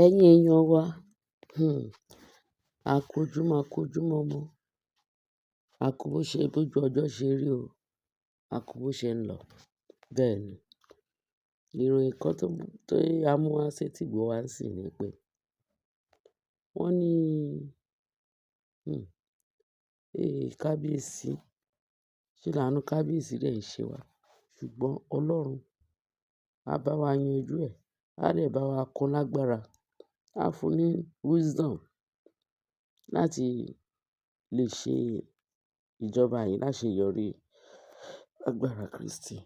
Ẹ̀yin èèyàn wa, um a kú ojúmọ́ a kú bójú ọjọ́ ṣe rí o, a kú bó ṣe ń lọ. Bẹ́ẹ̀ ni, ìròyìn kan tó a mú wá sétígbọ̀ wa ńsìn ni pé wọ́n ní kábíyèsí, ṣe làánú kábíyèsí dẹ̀ ń ṣe wá, ṣùgbọ́n Ọlọ́run á bá wa yanjú ẹ̀, á dẹ̀ bá wa kún lágbára, á fún ní wisdom láti lè ṣe ìjọba yìí láṣeyọrí lágbára Kristi.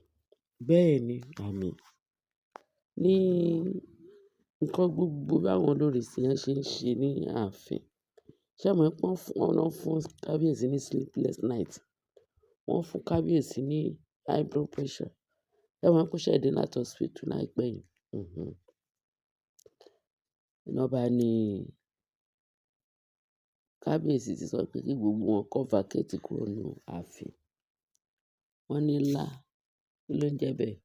Bẹ́ẹ̀ ni, àmín. Ní nǹkan gbogbo báwọn olórí yẹn ṣe ń ṣe ní ààfin. Ṣé ẹ mọ̀ pé wọ́n fún kábíyèsí ní sleepless night? Wọ́n fún kábíyèsí ní high blood pressure. Ṣé ẹ mọ̀ pé ó ṣẹ̀ dé láti hospital láìpẹ́ yìí? Iná bá ní kábíyèsí ti sọ pé kí gbogbo wọn kó vacate kúrò nínú ààfin. Wọ́n ní lá, kí ló ń jẹ́ bẹ́ẹ̀?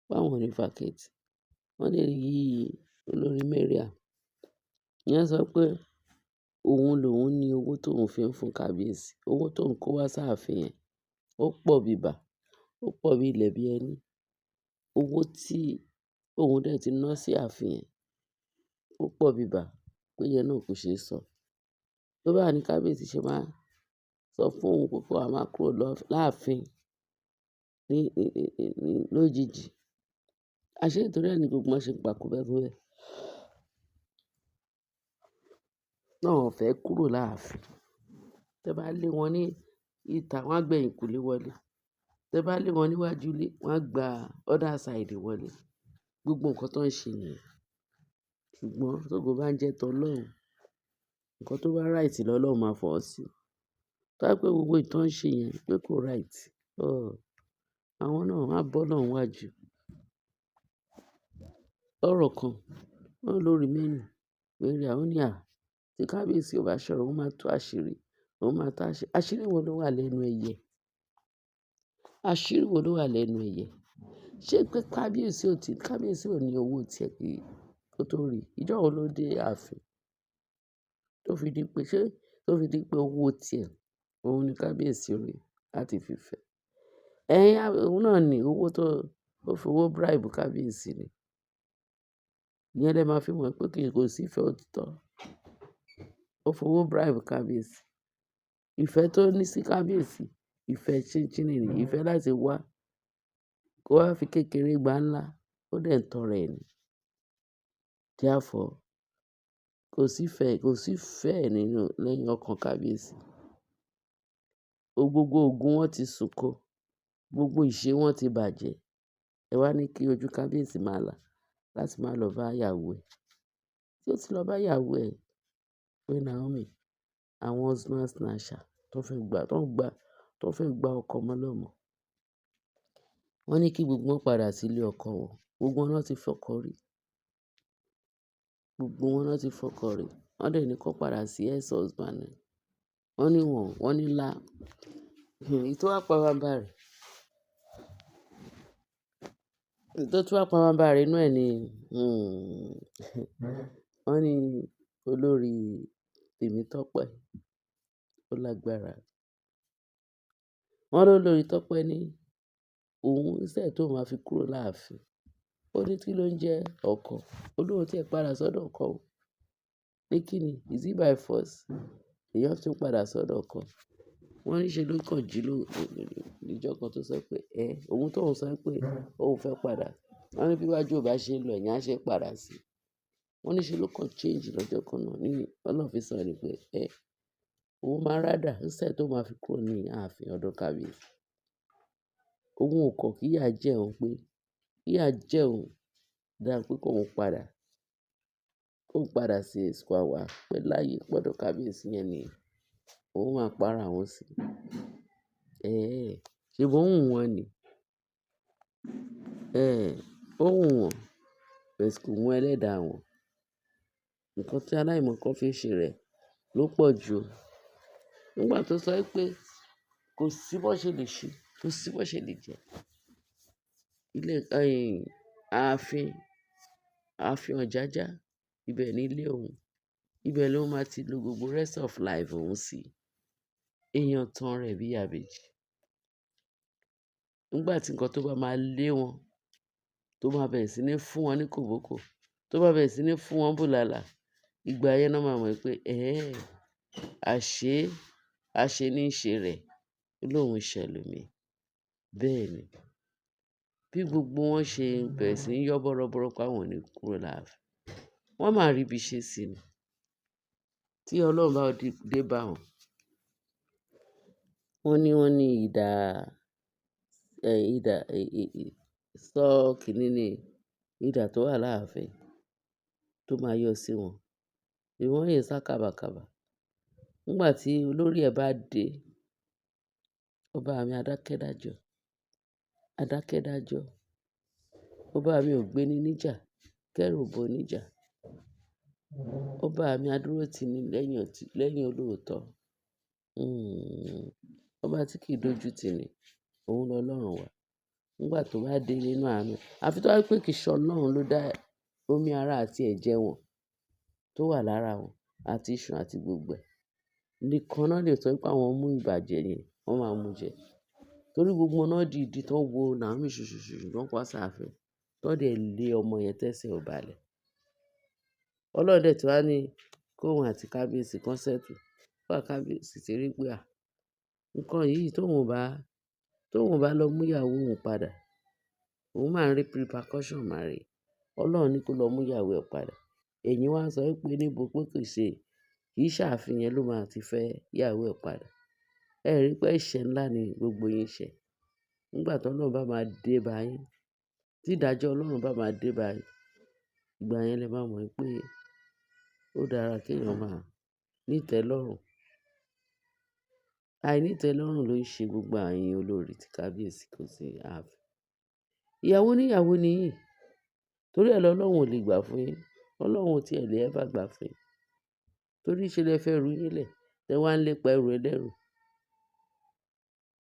Báwọn ò ní vacate. Wọ́n lè yí olórí Mariam. Ìyẹn sọ pé òun ní owó tóun fi ń fún kábíyèsí. Owó tóun kó wá sáàfin yẹn, ó pọ̀ bíbà, ó pọ̀ bí ilẹ̀ bí ẹni. Owó tí òun dẹ̀ ti ná sí ààfin yẹn, ó pọ̀ bíbà, pé ìyẹn náà kò ṣeé sọ. Tó bá ní kábíyèsí ṣe máa sọ fún òun pé kó máa kúrò láàfin lójijì. Àṣé nítorí ẹ̀ ni gbogbo wọn ṣe ń pa kúbẹ́kúbẹ́. Náà wọn ò fẹ́ kúrò láàfin. Tẹ́ bá lé wọn ní ìta, wọ́n á gbẹ̀yìnkùlé wọlé. Tẹ́ bá lé wọn níwájú ilé, wọ́n á gba other side wọlé. Gbogbo nǹkan tó ń ṣe nìyẹn. Ṣùgbọ́n tógo bá ń jẹ́ tọlọ́run, nǹkan tó bá right lọ́lọ́run máa fọwọ́ sí. Tó bá jẹ́ pé gbogbo èyí tó ń ṣe yẹn pé kò right, àwọn náà á bọ́ lọ́run wájú. Lọ́rọ̀ kan, wọ́n lórí Mariam, ó ní tí kábíyèsí ò bá ṣọ́ra, òun máa tú àṣírí. Òun máa tú àṣírí. Àṣírí wo ló wà lẹ́nu ẹyẹ? Àṣírí wo ló wà lẹ́nu ẹyẹ? Ṣé pé kábíyèsí ò ní owó tiẹ̀ kí ó tó rí? Ìjọ́ wo ló dé ààfin? Tó fi di pé owó tiẹ̀, òun ni kábíyèsí rí láti fi fẹ́. Òun náà ní owó tó fi owó bribe kábíyèsí ni. Ìyẹn lẹ máa fi mọ̀ pé kò sí ìfẹ́ òtítọ́. Ó fi owó bribe kábíyèsí. Ìfẹ́ tó ní sí kábíyèsí, ìfẹ́ chinchini ni, ìfẹ́ láti wá kó wá fi kékeré gba ńlá, ó dẹ̀ ń tọrẹ ẹ̀ ni. Therefore, kò sí ìfẹ́ lẹ́yìn ọkàn kábíyèsí. Gbogbo ògùn wọn ti sùnko, gbogbo ìṣe wọn ti bàjẹ́. Ẹ wá ní kí ojú kábíyèsí máa là láti máa lọ bá ìyàwó ẹ̀. Tí ó ti lọ bá ìyàwó ẹ̀ pé Naomi, àwọn husband snatcher tó fẹ́ gba ọkọ ọmọ lọ́mọ. Wọ́n ní kí gbogbo wọn padà sí ilé ọkọ wọn. Gbogbo wọn náà ti fọkọ rí. Wọ́n dẹ̀ ní kó padà sí ex-husband ẹ̀. Wọ́n ní lá. Èyí tó wá pabambarì inú ẹ̀ ni wọ́n ní olórí Tèmítọ́pẹ́, ó lágbára. Wọ́n lólórí Tọ́pẹ́ ní òun instead tóun máa fi kúrò láàfin. Ó ní kí ló ń jẹ́ ọkọ. Olóhun tí ẹ padà sọ́dọ̀ ọkọ o. Pé kí ni? Is it by force? Èèyàn tún padà sọ́dọ̀ ọkọ. Wọ́n ní ṣe ló kàn jí níjọ́ kan tó sọ pé òun tóun sọ pé òun fẹ́ padà. Wọ́n ní bí iwájú ò bá ṣe ń lọ, ẹ̀yìn á ṣe padà sí. Wọ́n ní ṣe ló kàn change lọ́jọ́ kan náà ní Ọlọ́run fi sọ ni pé òun máa rather instead tó máa fi kúrò ní ààfin ọ̀dọ̀ kábíyèsí. Òun ò kọ̀ kí ìyà jẹ òun dáa pé kóun padà sí square one pé láyé pọ̀dọ̀ kábíyèsí yẹn ni òun máa para òun sí. Ṣèbí ó wù wọ́n ni? Ó wù wọ́n, but kò wù ẹlẹ́dàá wọn. Nǹkan tí aláìmọ̀kan fi ń ṣe rẹ̀ ló pọ̀ jù. Nígbà tó sọ pé kò sí bó ṣe lè ṣe, kò sí bó ṣe lè jẹ́. Ààfin Ọ̀jájá ibẹ̀ ni ilé òun, ibẹ̀ ló máa ti lo gbogbo rest of life òun sí. Èèyàn tan rẹ̀ bí àbèjì. Nígbà tí nǹkan tó bá máa lé wọn, tó máa bẹ̀rẹ̀ sí ní fún wọn ní kòbókò, tó bá bẹ̀rẹ̀ sí ní fún wọn bùlàlà, ìgbà yẹn náà máa mọ̀ pé àṣé àṣé ní í ṣe rẹ̀ lóun ṣẹlòmíì. Bẹ́ẹ̀ ni bí gbogbo wọn ṣe bẹ̀rẹ̀ sí ní yọ́ bọ́rọ́bọ́rọ́ pé àwọn ò ní kúrò láàfin, wọ́n máa ríbi ṣe sí ni. Tí Ọlọ́run bá dé bá wọn, wọ́n ní idà sọ kìíní ni idà tó wà láàfin tó máa yọ sí wọn. Ìwọ́n yẹn sá kàbàkàbà. Nígbà tí olórí ẹ̀ bá dé, ọba mi adákẹ́dájọ́, adákẹ́dájọ́, ọba mi ò gbéni níjà, kẹ́rù ò bo níjà, ọba mi adúró tì ní lẹ́yìn olóòótọ́. Ọba tí kì í dójú tì ní, òun lọlọ́run wa. Nígbà tó bá dé nínú àánú, àfi tó bá jẹ́ pé kì í ṣe Ọlọ́run ló dá omi ara àti ẹ̀jẹ̀ wọn tó wà lára wọn àti iṣan àti gbogbo ẹ̀. Nìkan náà lè sọ pé àwọn mú ìbàjẹ́ yẹn, wọ́n máa mú jẹ. Torí gbogbo wọn náà dìídì tó wo Naomi ṣùṣùṣù tó ń pa sáàfin, tó dẹ̀ lé ọmọ yẹn tẹ́sẹ̀ ò balẹ̀. Ọlọ́run dẹ̀ tí wá ní kóun àti kábíyèsí kan settle. Nígbà kábíyèsí ti rí pé nǹkan yìí tóun bá lọ mú ìyàwó òun padà, òun máa ń rí repercussion máa rí. Ọlọ́run ní kó lọ mú ìyàwó ẹ̀ padà. Ẹ̀yin wá sọ pé níbo pé kì í ṣàfihàn yẹn ló máa ti fẹ́ ìyàwó ẹ̀ padà. Ẹ rí pé ẹ̀ṣẹ̀ ńlá ni gbogbo yín ṣẹ̀. Nígbà tí Ọlọ́run bá máa dé bá yín, tí ìdájọ́ Ọlọ́run bá máa dé bá yín, ìgbà yẹn lẹ máa mọ̀ pé ó dára kí èèyàn máa ní ìtẹ́lọ́rùn. Àìnítẹ́lọ́rùn ló ń ṣe gbogbo àyìn olórí tí kábíyèsí kò sí ààfin. Ìyàwó níyàwó ni yín, torí ẹ̀ lọ́lọ́run ò lè gbà fún yín. Ọlọ́run ò tí ẹ̀ lè ever gbà fún yín. Torí ṣe lẹ fẹ́ ru yín lẹ̀, tẹ wá ń lépa ẹrù ẹlẹ́rù.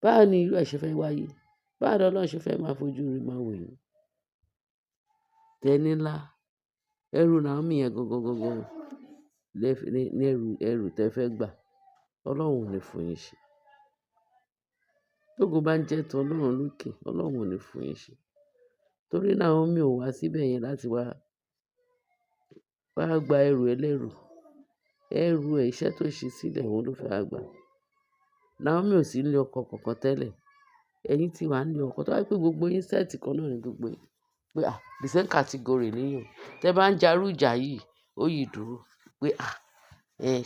Báwo ni irú ẹ̀ ṣe fẹ́ wáyé? Báwo ni Ọlọ́run ṣe fẹ́ máa fojú rí máa wò yín? Tẹ́ni ńlá, ẹrù Naomi yẹn gangan ní ẹrù tẹ fẹ́ gbà. Ọlọ́run ò ní fún yín ṣe. Tógo bá ń jẹ́ tán Ọlọ́run lókè, Ọlọ́run ò ní fún yín ṣe. Torí Naomi ò wá síbẹ̀ yẹn láti wá gba ẹrù ẹlẹ́rù. Ẹrù ẹ̀ iṣẹ́ tó ṣe sílẹ̀ òun ló fẹ́ gbà. Naomi ò sí nílé ọkọ kankan tẹ́lẹ̀. Ẹ̀yin ti wà nílé ọkọ. Tó bá jẹ́ pé gbogbo yín sẹ́ẹ̀tì kan náà ni gbogbo yín. Pé the same category níyàn. Tẹ bá ń jarú ìjà yìí, ó yìí dúró. Pé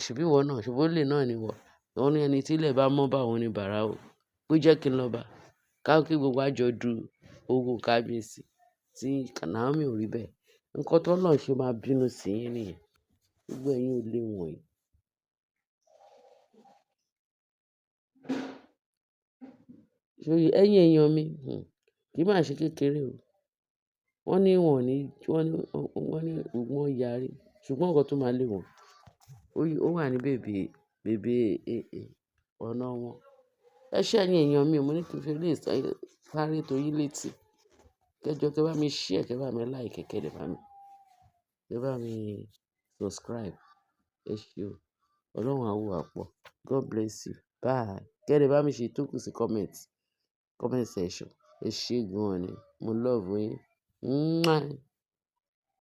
ṣèbí ìwọ náà, ṣèbí olè náà ni ìwọ. Wọ́n ní ẹni tí ilẹ̀ bá mọ́ bá òun ni bàrà o. Pé jẹ́ kí n lọ bá. Kí gbogbo wa jọ du ogun kábíyèsí. Tí Naomi ò rí bẹ́ẹ̀. Nǹkan tó Ọlọ́run ṣe máa bínú sí yín nìyẹn. Gbogbo ẹ̀yin ò lè wọ̀nyí. Ṣòye ẹ̀yin èèyàn mi, kì í máa ṣe kékeré o. Wọ́n ní wọ́n yarí. Ṣùgbọ́n nǹkan tó máa lé wọn, ó wà ní bèbè ọ̀nà wọn. Ẹ ṣé ẹ̀yin èèyàn mi, mo ní kí n fi lè sáré tó yín létí. Kẹjọ kẹ bá mi share, kẹ bá mi like, kẹ bá mi subscribe. Ẹ ṣé o. Ọlọ́run á wò wá pọ̀. God bless you. Bye. Kẹ dẹ̀ bá mi ṣe ìtókù sí comment section. Ẹ ṣé gan-an ni. Mo love yín. Mwah.